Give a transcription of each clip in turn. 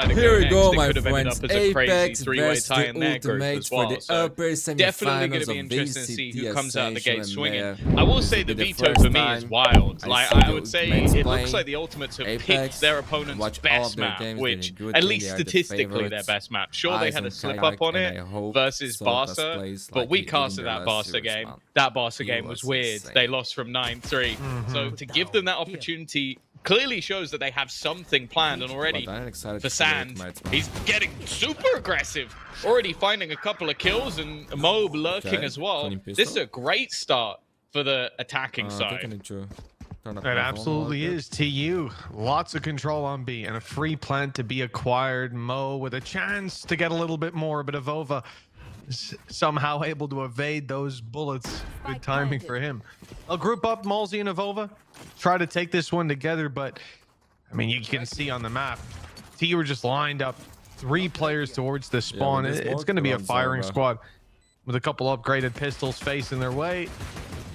had it Here going we next, go, it my could have ended friends. up as a crazy Apeks three-way versus tie the in their group ultimate as for well. the So upper definitely going semifinals to be of interesting to see VCT who comes out the gate Ascension swinging. EMEA. I will This say will the be the veto first for me is time wild. I Like, see I the would say ultimates it looks playing. like the Ultimates have Apeks, picked their opponent's watch all best of their map, games, which they're good at team, least they are the statistically their favorites. best map. Sure, they Eyes had on a slip Kayak, up on and it I hope versus Solkas Barca, plays but like we he did in casted their that last Barca series, game. man. That Barca He game was was weird. insane. They lost from 9-3. So to give them that opportunity clearly shows that they have something planned and already. But I'm excited For to see the Sand, ultimates, man. he's getting super aggressive. Already finding a couple of kills and Mobe lurking as well. Clean This pistol. is a great start for the attacking I think I side. need to turn up It my absolutely volume a is. TU, lots of control on B and a free plant to be acquired. Mo with a chance to get a little bit more, but Avova somehow able to evade those bullets. Good timing for him. I'll group up Malzy and Avova, try to take this one together, but I mean, you can see on the map, TU are just lined up 3 players towards the spawn. with this It's smoke, going to be a they're on firing zone, squad with a couple upgraded pistols facing their way.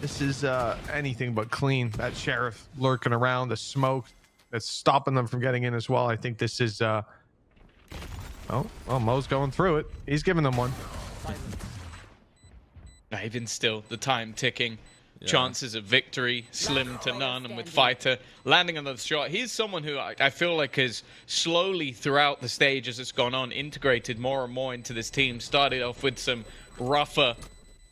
This is anything but clean. That sheriff lurking around, the smoke that's stopping them from getting in as well. I think this is oh, well, Mo's going through it. He's giving them one. Even still, the time ticking. Chances of victory slim to none, and with Fighter landing another shot, he's someone who I feel like has slowly throughout the stage as it's gone on integrated more and more into this team. Started off with some rougher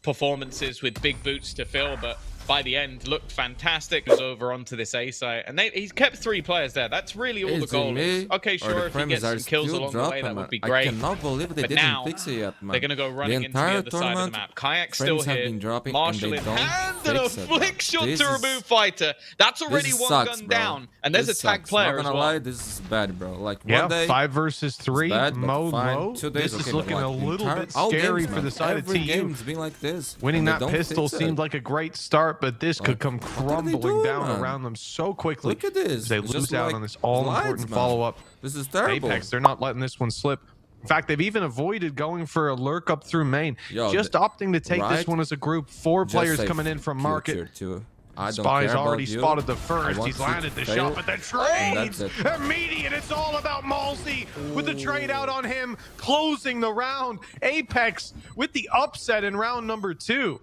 performances with big boots to fill, but by the end looked fantastic. Was over onto this A site, and he's kept 3 players there. That's really all the goal is. Okay, sure, if he gets some kills along the way, that would be great. I cannot believe they But didn't now, fix it yet, man. they're going to go running into the other side of the map. Kayak's still frames have here. been dropping Marshall and in they don't hand and a fix it, flick man. shot This to is- remove Fighter. That's already This one sucks, gun bro. down, and there's This a tag sucks. player Not as gonna well. lie, this is bad, bro. Like Yeah, one day 5 versus 3. bad, but Mo fine. low. 2 days, This is okay, but looking like a little entire- bit all scary games, for the man. side Every of TU. game's been like this. Winning and they that don't pistol fix it. seemed like a great start, but this could come what are they crumbling doing, down man? around them so quickly. Look at this. They It's lose just out like on this all-important glides, man. follow-up. This is terrible. Apeks, they're not letting this one slip. In fact, they've even avoided going for a lurk up through main. Yo, just opting to take this right? one as a group. 4 Just players say coming in from future market. too. I don't Spy's care already about you. spotted the I first. want He's you landed to the fail. shot, but the trade That's it. immediate. It's all about Malzy with the trade out on him, closing the round. Apeks with the upset in round number 2.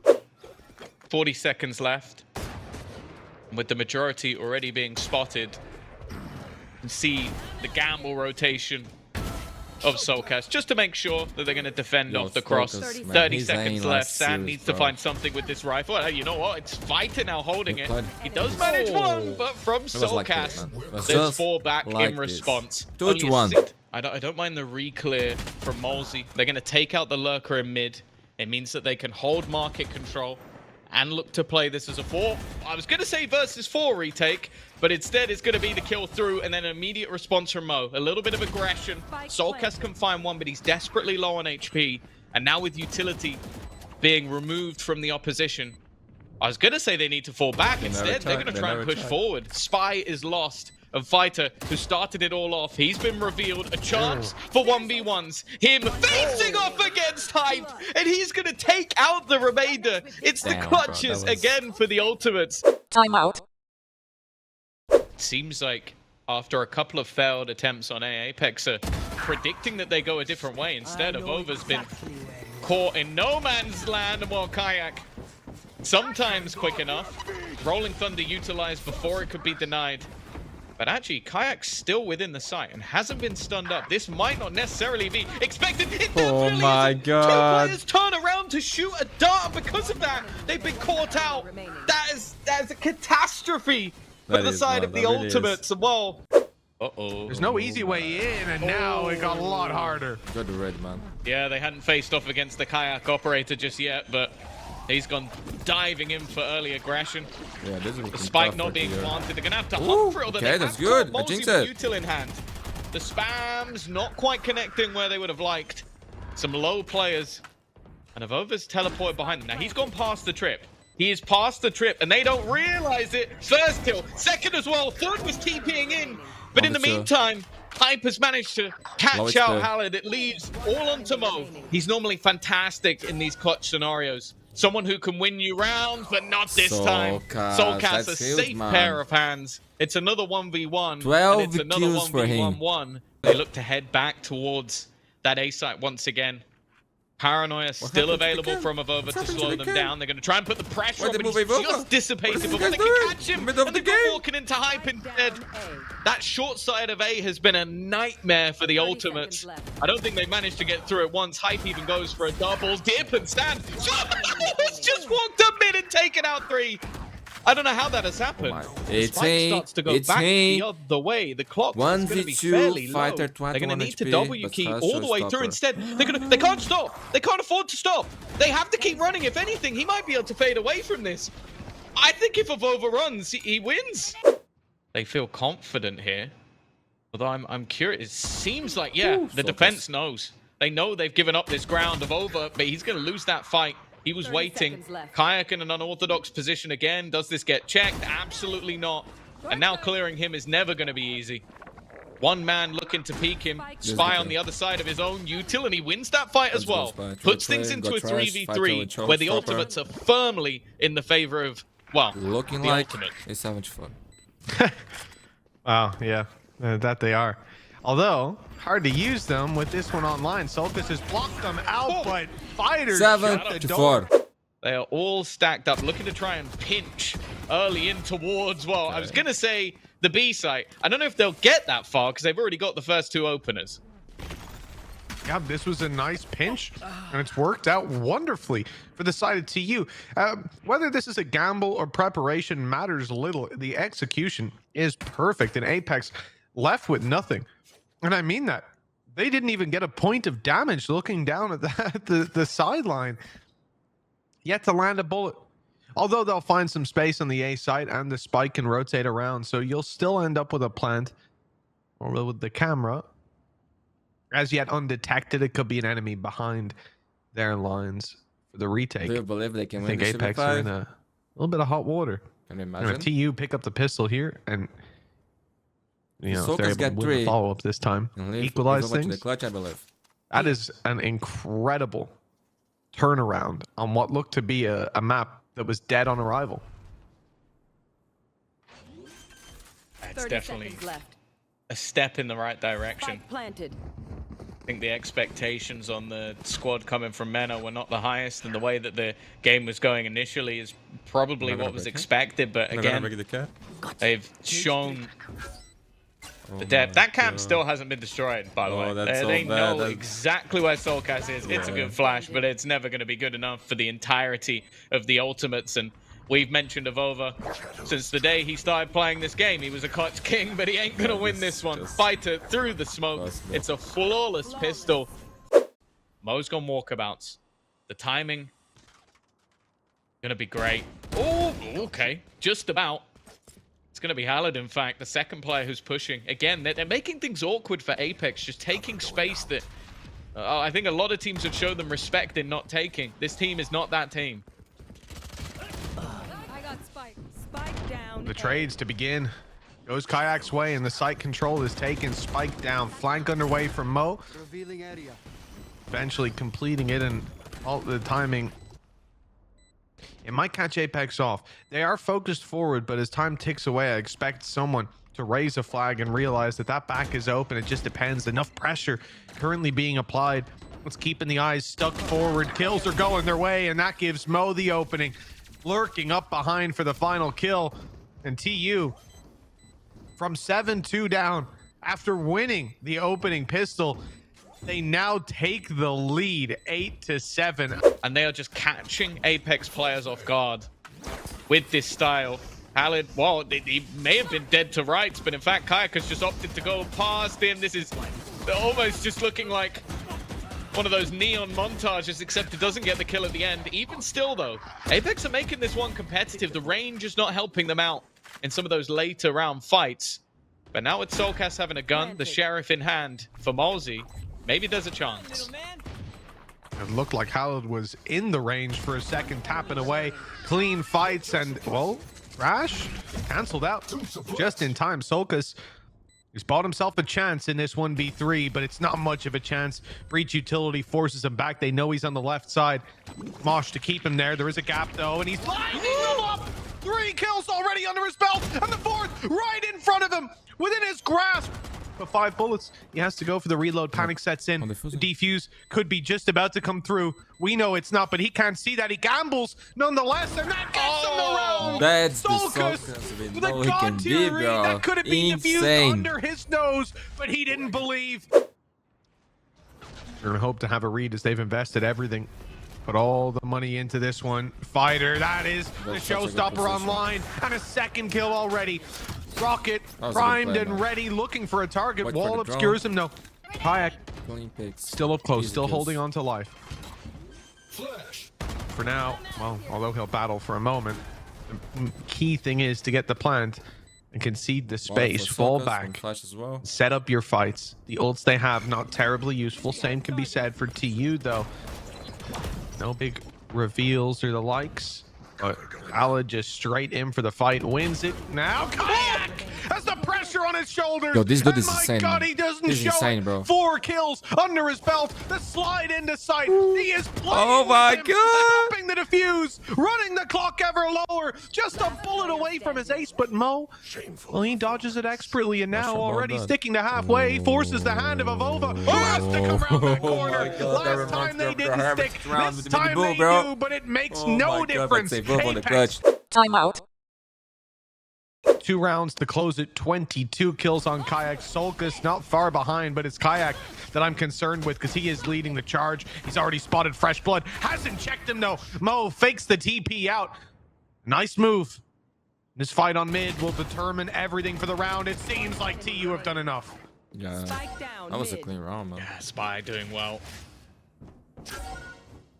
40 seconds left. With the majority already being spotted, you can see the gamble rotation of Solkas, just to make sure that they're going to defend Yo, off the cross. Solkas, man, 30 his seconds aim left. last Sam series, needs to bro. find something with this rifle. Hey, you know what? It's Fighter now holding it. played. He does manage one, but from It was like Solkas, this, man. It was there's just 4 back like in this. response. 2-1. Only a sit. I don't mind the re-clear from Malzy. They're going to take out the lurker in mid. It means that they can hold market control and look to play this as a 4. I was going to say versus 4 retake, but instead it's going to be the kill through and then an immediate response from Mo. A little bit of aggression. Solkas can find one, but he's desperately low on HP. And now with utility being removed from the opposition, I was going to say they need to fall back. Instead, they're going to try and push forward. Spy is lost. A Fighter who started it all off. He's been revealed. A chance for 1v1s. Him facing off against Hype. And he's going to take out the remainder. It's the Damn, bro, clutches that was- again for the ultimates. Timeout. Seems like after a couple of failed attempts on A, Apeks are predicting that they go a different way. Instead, Avova's been caught in no man's land, while Kayak sometimes quick enough. Rolling Thunder utilized before it could be denied. But actually, Kayak's still within the site and hasn't been stunned up. This might not necessarily be expected. It Oh definitely my isn't. God. 2 players turn around to shoot a dart. Because of that, they've been caught out. That is a catastrophe for That the is, side man, of the that really ultimates. Well, There's no easy way in, and now it got a lot harder. Good red, man. yeah, they hadn't faced off against the Kayak operator just yet, but he's gone diving in for early aggression. Yeah, this is The spike not being planted. They're going to have to Ooh, hunt for it. Although okay, they that's have good. caught I Malzy jinxed with it. util in hand. The spam's not quite connecting where they would have liked. Some low players. And Avova's teleported behind them. Now, he's gone past the trip. He is past the trip, and they don't realize it. First kill. Second as well. Third was TPing in. But in the meantime, Hype has managed to catch out Halid. It leaves all onto Mo. He's normally fantastic in these clutch scenarios. Someone who can win you rounds, but not this time. Solkas, a safe pair of hands. It's another 1v1. 12 and it's another kills for him. 1v1. They look to head back towards that A site once again. Paranoia still available from Avova to slow them down. They're going to try and put the pressure on, but he's just dissipated before they can catch him. And they've got walking into hype instead. That short side of A has been a nightmare for the Ultimates. I don't think they managed to get through it once. Hype even goes for a double dip and stand. He's just walked up mid and taken out 3. I don't know how that has happened. Spike starts to go back the other way. The clock is going to be fairly low. They're going to need to W key all the way through. Instead, they can't stop. They can't afford to stop. They have to keep running. If anything, he might be able to fade away from this. I think if Avova runs, he wins. They feel confident here. Although I'm curious. It seems like, yeah, the defense knows. They know they've given up this ground. Avova, but he's going to lose that fight. He was waiting. Kayak in an unorthodox position again. Does this get checked? Absolutely not. And now clearing him is never going to be easy. One man looking to peek him. Spy on the other side of his own util, and he wins that fight as well. Puts things into a 3v3 where the Ultimates are firmly in the favor of, well, looking the like Ultimate. it's so much fun. Wow, yeah, that they are. Although, hard to use them with this one online. Solkus has blocked them out, but Fighters 7-4. They are all stacked up, looking to try and pinch early in towards, well, I was going to say the B site. I don't know if they'll get that far because they've already got the first 2 openers. Yeah, this was a nice pinch, and it's worked out wonderfully for the side of TU. Whether this is a gamble or preparation matters little. The execution is perfect, and Apeks left with nothing. And I mean that. They didn't even get a point of damage looking down at the sideline. Yet to land a bullet. Although they'll find some space on the A site and the spike can rotate around. So you'll still end up with a plant. Or with the camera. As yet undetected, it could be an enemy behind their lines for the retake. Do you believe they can I win think the Apeks are in a little bit of hot water. Can you And imagine? if TU pick up the pistol here and... You know, if they're able to win 3. the follow-up this time, equalize things. The clutch, I believe. That is an incredible turnaround on what looked to be a map that was dead on arrival. It's definitely a step in the right direction. Planted. I think the expectations on the squad coming from MENA were not the highest, and the way that the game was going initially is probably what was expected. But again, they've shown the depth. That camp still hasn't been destroyed, by the way. They know exactly where Solkas is. It's a good flash, but it's never going to be good enough for the entirety of the Ultimates. And we've mentioned Avova since the day he started playing this game. He was a clutch king, but he ain't going to win this one. Fighter through the smoke. It's a flawless pistol. Mo's gone walkabouts. The timing going to be great. Oh, okay. Just about. It's going to be Halid, in fact, the second player who's pushing. Again, they're making things awkward for Apeks, just taking space that I think a lot of teams have showed them respect in not taking. This team is not that team. I got Spike. Spike down. The trades to begin. Goes Kayak's way, and the site control is taken. Spike down. Flank underway from Mo. Revealing area. Eventually completing it, and all the timing. It might catch Apeks off. They are focused forward, but as time ticks away, I expect someone to raise a flag and realize that that back is open. It just depends. Enough pressure currently being applied. It's keeping the eyes stuck forward. Kills are going their way, and that gives Mo the opening. Lurking up behind for the final kill. And TU from 7-2 down after winning the opening pistol. They now take the lead 8-7. And they are just catching Apeks players off guard with this style. Halid, well, he may have been dead to rights, but in fact, Kayak has just opted to go past him. This is almost just looking like one of those neon montages, except it doesn't get the kill at the end. Even still, though, Apeks are making this one competitive. The range is not helping them out in some of those later round fights. But now with Solkas having a gun, the sheriff in hand for Malzy, maybe there's a chance. It looked like Halid was in the range for a second, tapping away. Clean fights and, well, Rash canceled out just in time. Solkas has bought himself a chance in this 1v3, but it's not much of a chance. Breach utility forces him back. They know he's on the left side. Mosh to keep him there. There is a gap, though, and he's lining them up. 3 kills already under his belt, and the 4th right in front of him, within his grasp. but 5 bullets. He has to go for the reload. Panic sets in. On the The fuzzy. defuse could be just about to come through. We know it's not, but he can't see that. He gambles nonetheless, and that gets him the round. That's the Solkus Solkus we with know a he can god be, tier read bro. that could have been defused Insane. under his nose, but he didn't believe. We're gonna hope to have a read as they've invested everything. Put all the money into this one. Fighter, that is the That's such a good showstopper position. online, and a second kill already. Rocket That was a good primed play, and man. ready, looking for a target. Wait for Wall the obscures him. No. Kayak Clean picks. still up close, Easy still kills. holding on to life. For now, well, although he'll battle for a moment, the key thing is to get the plant and concede the One space. for Fall Solkus, one back. Flash as well. Set up your fights. The ults they have, not terribly useful. Same can be said for TU, though. No big reveals or the likes. But Allah just straight in for the fight. Wins it. Now Kayak has the pressure on his shoulders. Yo, this dude And is my insane, God, man. he doesn't This is show insane, it. bro. 4 kills under his belt. The slide into sight. He is playing Oh with my him, God. stopping the defuse, running the clock ever lower. Just a bullet away from his ace, but Mo, well, he dodges it expertly, and now That's already about that. sticking to halfway, forces the hand of Avova, who has to come around that Oh corner. my God, that Last time reminds me they of the didn't Herbert stick, round this with the mini time bull, they bro. do, but it makes Oh no my God, difference. I'd say Volvo on the Apeks, clutch. Timeout. 2 rounds to close it. 22 kills on Kayak. Solkus not far behind, but it's Kayak that I'm concerned with because he is leading the charge. He's already spotted fresh blood. Hasn't checked him though. Mo fakes the TP out. Nice move. This fight on mid will determine everything for the round. It seems like TU have done enough. Yeah. Spike down. That was a mid. clean round, man. Yeah, Spy doing well.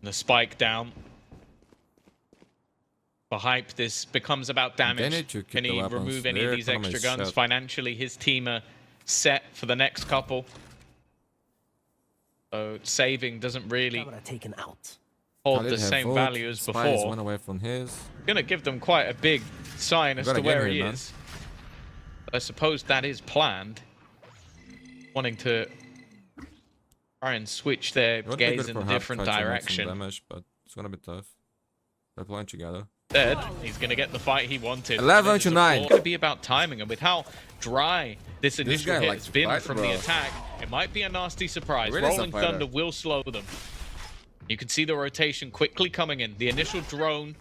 The spike down. For Hype, this becomes about damage. need to keep Can the he weapons. remove any Their of these economy extra is guns? set. Financially, his team are set for the next couple. So saving doesn't really Taken out. hold Khalid the have same vote. value as Spy is before. one away from his. Gonna give them quite a big sign as Gotta to get where him, he man. is. I suppose that is planned. Wanting to try and switch their It would be gaze good in for a half different clutch and make some direction. damage, but it's gonna be tough. They're playing together. Instead, he's going to get the fight he wanted. 11 This to is 9. going to be about timing, and with how dry this initial guy hit likes has to been fight, from bro. the attack, it might be a nasty surprise. Really is a Rolling fighter. Thunder will slow them. You can see the rotation quickly coming in. The initial drone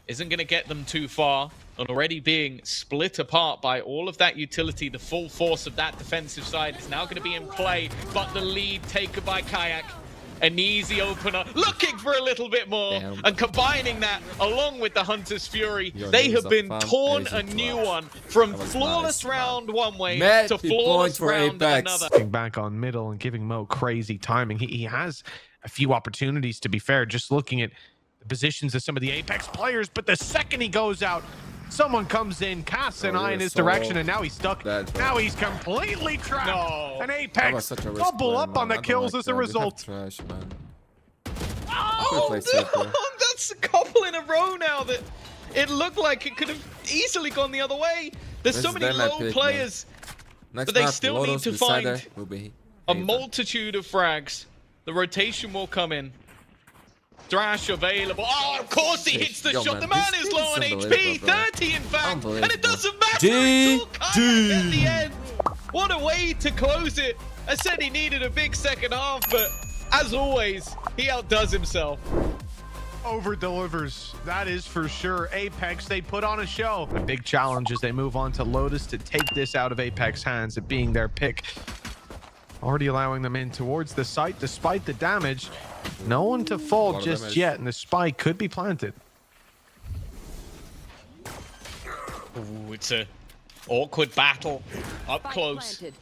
isn't going to get them too far, and already being split apart by all of that utility. The full force of that defensive side is now going to be in play, but the lead taken by Kayak. An easy opener, looking for a little bit more, Damn. and combining that along with the Hunter's Fury, Yo, they he's have a been fan. torn He's a a new clutch. one from That was flawless nice, man. round one way Mad to big flawless point for round Apeks. another. Getting back on middle and giving Mo crazy timing. He has a few opportunities, to be fair, just looking at the positions of some of the Apeks players, but the second he goes out, someone comes in, casts an Oh, eye in you're his so direction, and now he's stuck. dead, bro. Now he's completely trapped. No. And That was Apeks such a risk double play, up man. on the I don't kills like as a that. We have result. trash, man. Oh, play safe, bro. that's a couple in a row now that it looked like it could have easily gone the other way. There's so This many is them low epic, players, Next but they map, still Lotus need to Decider find will be a Haven. multitude of frags. The rotation will come in. Thrash available. Oh, of course he hits the Yo, shot. man, The man this is is low on HP. unbelievable, bro. 30 in fact. And it Unbelievable. doesn't matter. It's all GG. Kayak at the end. What a way to close it. I said he needed a big second half, but as always, he outdoes himself. Over delivers, that is for sure. Apeks, they put on a show. A big challenge as they move on to Lotus to take this out of Apeks' hands, it being their pick. Already allowing them in towards the site despite the damage. No one to A fall lot of just damage. yet, and the spike could be planted. Ooh, it's a awkward battle up Spike close. planted.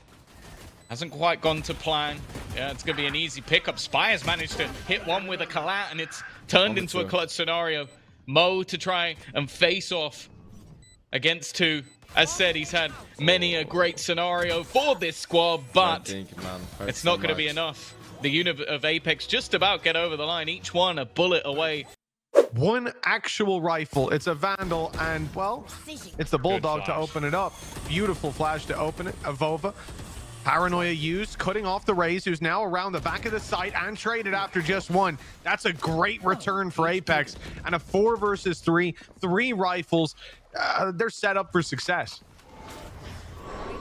Hasn't quite gone to plan. Yeah, it's going to be an easy pickup. Spy has managed to hit one with a collat, and it's turned Number into a two. clutch scenario. Mo to try and face off against two. As said, he's had many a great scenario for this squad, but Think, man. Hurts it's so not going to be much. enough. The unit of Apeks just about get over the line. Each one a bullet away. One actual rifle. It's a Vandal, and, well, it's the Bulldog to flash. open it up. Beautiful flash to open it. Avova. Paranoia used, cutting off the Raze, who's now around the back of the site and traded after just one. That's a great return for Apeks. And a 4 versus 3, 3 rifles. They're set up for success.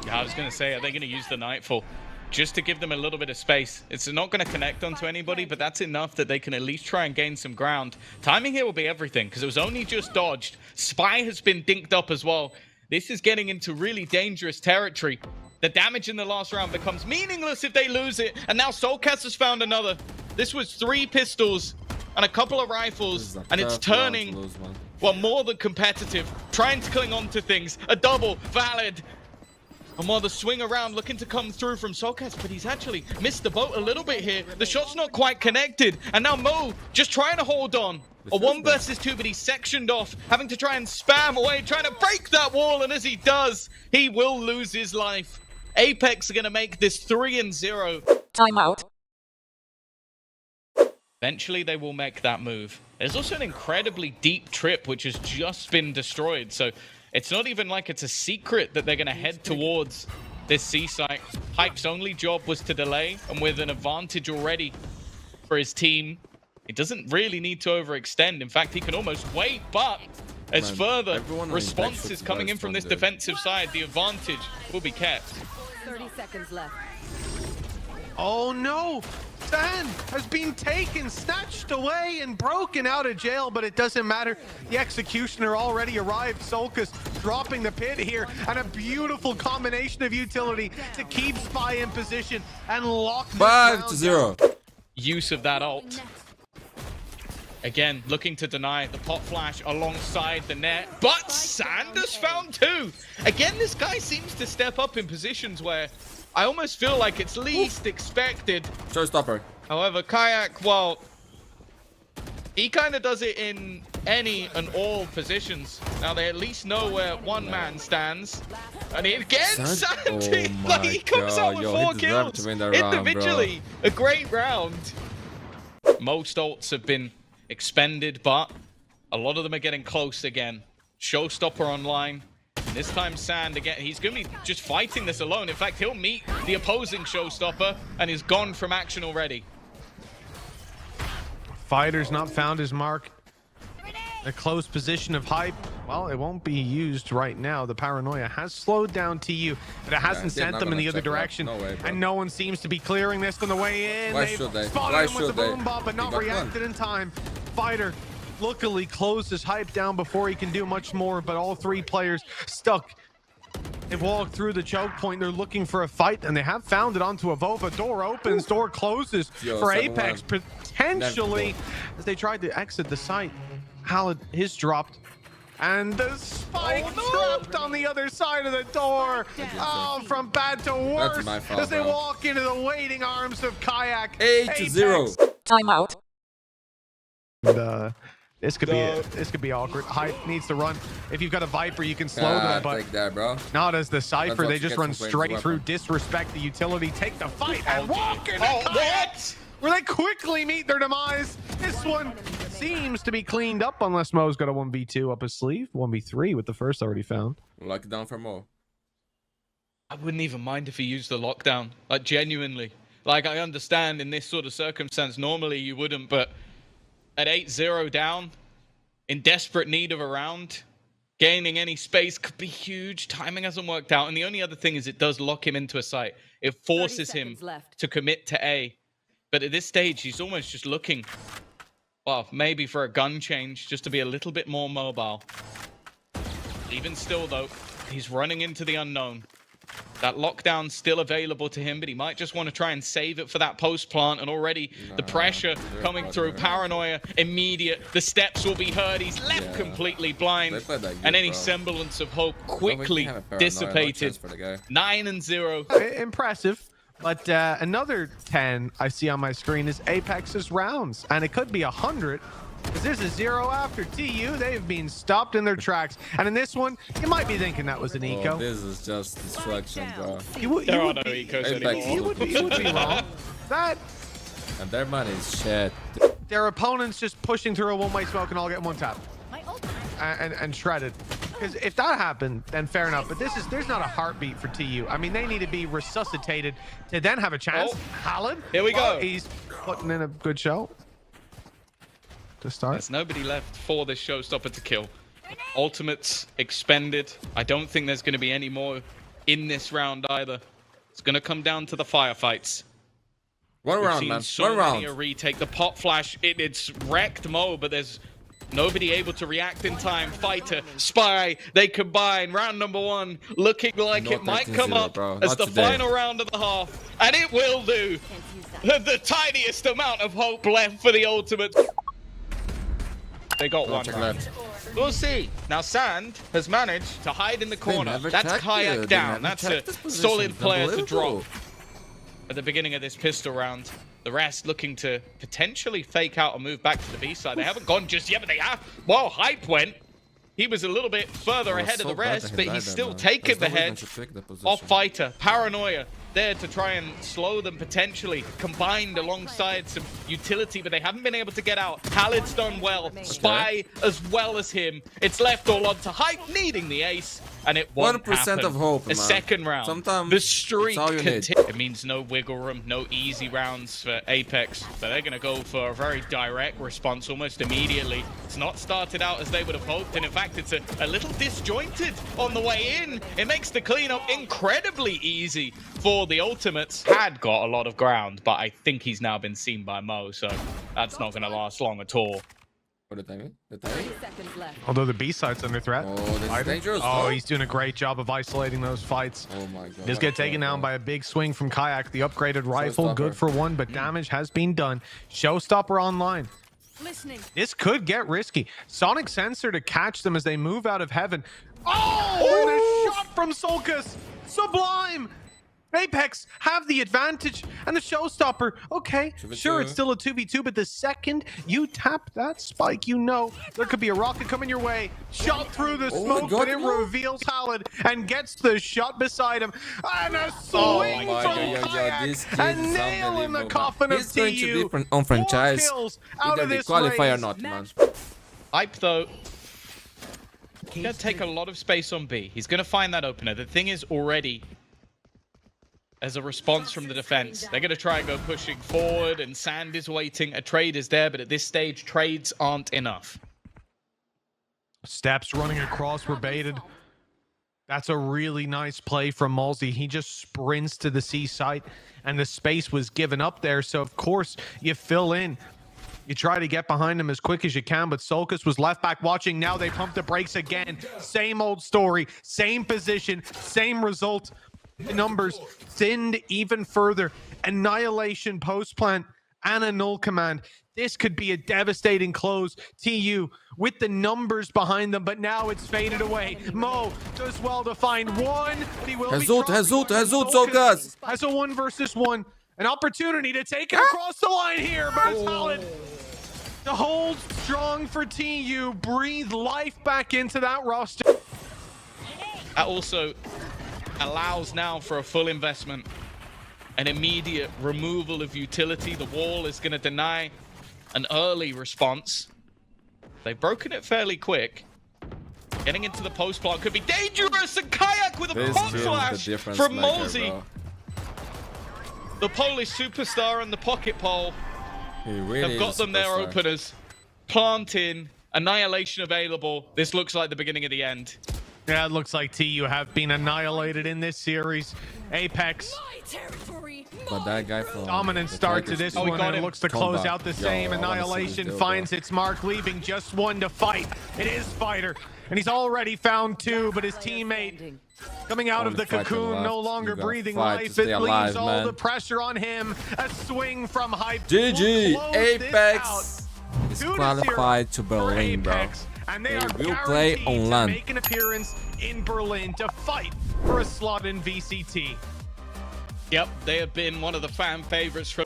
Yeah, I was going to say, are they going to use the Nightfall just to give them a little bit of space? It's not going to connect onto anybody, but that's enough that they can at least try and gain some ground. Timing here will be everything because it was only just dodged. Spy has been dinked up as well. This is getting into really dangerous territory. The damage in the last round becomes meaningless if they lose it. And now Soulcast has found another. This was 3 pistols and a couple of rifles, and it's turning, well, more than competitive. Trying to cling on to things. A double, valid. And while the swing around looking to come through from Soulcast, but he's actually missed the boat a little bit here. The shot's not quite connected. And now Mo just trying to hold on. A 1 versus 2, but he's sectioned off, having to try and spam away, trying to break that wall. And as he does, he will lose his life. Apeks are going to make this 3-0. Timeout. Eventually, they will make that move. There's also an incredibly deep trip, which has just been destroyed. So it's not even like it's a secret that they're going to head towards this C site. Hype's only job was to delay, and with an advantage already for his team, he doesn't really need to overextend. In fact, he can almost wait, but as further responses coming in from this defensive side, the advantage will be kept. 30 seconds left. Oh no! Sand has been taken, snatched away, and broken out of jail, but it doesn't matter. The executioner already arrived. Solkas dropping the pit here, and a beautiful combination of utility to keep Spy in position and lock this round 5-0. Use of that ult. Again, looking to deny the pop flash alongside the net, but Sanders found 2. Again, this guy seems to step up in positions where I almost feel like it's least expected. Showstopper. However, Kayak, well, he kind of does it in any and all positions. Now they at least know where one man stands. And he again, Sandy, Oh like he comes out with 4 he deserved kills to win that round, individually. A great round. Most ults have been expended, but a lot of them are getting close again. Showstopper online. This time Sand again, he's going to be just fighting this alone. In fact, he'll meet the opposing Showstopper and is gone from action already. Fighter's not found his mark. The close position of Hype, well, it won't be used right now. The paranoia has slowed down TU, but it hasn't sent them in the other direction. No way, and no one seems to be clearing this on the way in. Why They've should they? spotted Why him with should the they? boom bot, but not got reacted in time. Fighter luckily closes Hype down before he can do much more, but all 3 players stuck. They've walked through the choke point. They're looking for a fight, and they have found it onto a Vova. Door opens, door closes for Apeks, potentially, as they tried to exit the site. Halid is dropped, and the spike dropped on the other side of the door. Oh, from bad to worse, my fault, as they bro. walk into the waiting arms of Kayak. 8-0. Timeout. And, this could be awkward. Hype needs to run. If you've got a Viper, you can slow them, but Take that, bro. not as the Cypher. what They you just get run from playing straight the through, weapon. disrespect the utility, take the fight, and walk into Oh, Kayak, what? where they quickly meet their demise. This one seems to be cleaned up, unless Mo's got a 1v2 up his sleeve. 1v3 with the first already found. Lock it down for more. I wouldn't even mind if he used the lockdown. Like, genuinely. Like, I understand in this sort of circumstance, normally you wouldn't, but at 8-0 down, in desperate need of a round, gaining any space could be huge. Timing hasn't worked out. And the only other thing is it does lock him into a site. It forces him to commit to A. But at this stage, he's almost just looking, well, maybe for a gun change, just to be a little bit more mobile. Even still, though, he's running into the unknown. That lockdown's still available to him, but he might just want to try and save it for that post plant. And already the pressure coming through, paranoia, immediate. The steps will be heard. He's left completely blind. And any semblance of hope quickly dissipated. 9-0. Impressive. But another 10 I see on my screen is Apex's rounds, and it could be 100. Because there's a 0 after TU. They've been stopped in their tracks. And in this one, you might be thinking that was an eco. Oh, this is just destruction, bro. There are no ecos anymore. You would be wrong. That, And their money is shit. their opponents just pushing through a one-way smoke and all getting one tap. And shredded. Because if that happened, then fair enough. But there's not a heartbeat for TU. I mean, they need to be resuscitated to then have a chance. Oh. Halid. Here we go. He's putting in a good show to start. There's nobody left for this showstopper to kill. Ultimates expended. I don't think there's going to be any more in this round either. It's going to come down to the firefights. One We've round, seen man. so One many round. a retake. The pop flash, it's wrecked Mo, but there's nobody able to react in time. Fighter, Spy, they combine. Round number 1 looking like Not it might 13-0, come up bro. as Not the today. final round of the half. And it will do. The tiniest amount of hope left for the ultimate. They got one check round. left. We'll see. Now Sand has managed to hide in the corner. never That's checked Kayak it. They down. never That's a checked this position. solid player to Unbelievable. drop at the beginning of this pistol round. The rest looking to potentially fake out a move back to the B side. They haven't gone just yet, but they have. Well, Hype went. He was a little bit further ahead of the rest, but he's still taken the head off Fighter. Paranoia there to try and slow them potentially, combined alongside some utility, but they haven't been able to get out. Khaled's done well. Spy as well as him. It's left all on to Hype, needing the ace, and it won't 1% happen. of hope, A man. second round. Sometimes the it's streak all you need. continues. It means no wiggle room, no easy rounds for Apeks, so they're going to go for a very direct response almost immediately. It's not started out as they would have hoped, and in fact, it's a little disjointed on the way in. It makes the cleanup incredibly easy for the Ultimates. Had got a lot of ground, but I think he's now been seen by Mo, so that's not going to last long at all. For the timing? The timing? 30 seconds left. Although the B side's under threat. Oh, this is Fighter. dangerous. Oh, he's doing a great job of isolating those fights. Oh my god. Just get taken down by a big swing from Kayak. The upgraded rifle, Showstopper. good for 1, but damage has been done. Showstopper online. Listening. This could get risky. Sonic sensor to catch them as they move out of heaven. Oh, and a shot from Solkas. Sublime. Apeks have the advantage, and the showstopper. Okay, 2v2. sure, it's still a 2v2, but the second you tap that spike, you know there could be a rocket coming your way. Shot through the Oh my smoke, God, but it no. reveals Khaled and gets the shot beside him. And a Oh swing my from god, Kayak. this kid A is nail in the unbelievable, coffin man. of He's going to TU. be from on franchise. 4 kills out Either of they this qualify or race. not, man. Hype, though, going to take a lot of space on B. He's going to find that opener. The thing is, already, as a response from the defense, they're going to try and go pushing forward, and Sand is waiting. A trade is there, but at this stage, trades aren't enough. Steps running across were baited. That's a really nice play from Malsey. He just sprints to the C site, and the space was given up there. So, of course, you fill in. You try to get behind him as quick as you can, but Solkas was left back watching. Now they pump the brakes again. Same old story, same position, same result. The numbers thinned even further. Annihilation post-plant and a null command. This could be a devastating close. TU with the numbers behind them, but now it's faded away. Mo does well to find one, but he will be Hazut, dropping Hazut, one. Hazut, Solkas. Has a 1 versus 1. An opportunity to take it across the line here, but it's solid. The hold strong for TU. Breathe life back into that roster. That also allows now for a full investment, an immediate removal of utility. The wall is going to deny an early response. They've broken it fairly quick. Getting into the post block could be dangerous, and Kayak with a This pop kid is flash the difference from maker, Molsey. bro. The Polish superstar and the pocket pole He really have got is a them their superstar. openers. Plant in, annihilation available. This looks like the beginning of the end. Yeah, it looks like TU have been annihilated in this series. Apeks, My territory. But that guy from dominant the start to Tigers this team- we one, got and it him. looks to close Comeback. out the Yo, same. I wanna see this Annihilation deal, finds bro. its mark, leaving just 1 to fight. It is Fighter, and he's already found 2, but his teammate Standing. coming out of Only the fighter cocoon, left. no longer You gotta breathing fight to life. stay It leaves alive, all man. the pressure on him. A swing from Hype. GG, will close this out. Apeks is 2-0 qualified to for Berlin, bro. Apeks, and they are will play guaranteed on to LAN. make an appearance in Berlin to fight for a slot in VCT. Yep, they have been one of the fan favorites from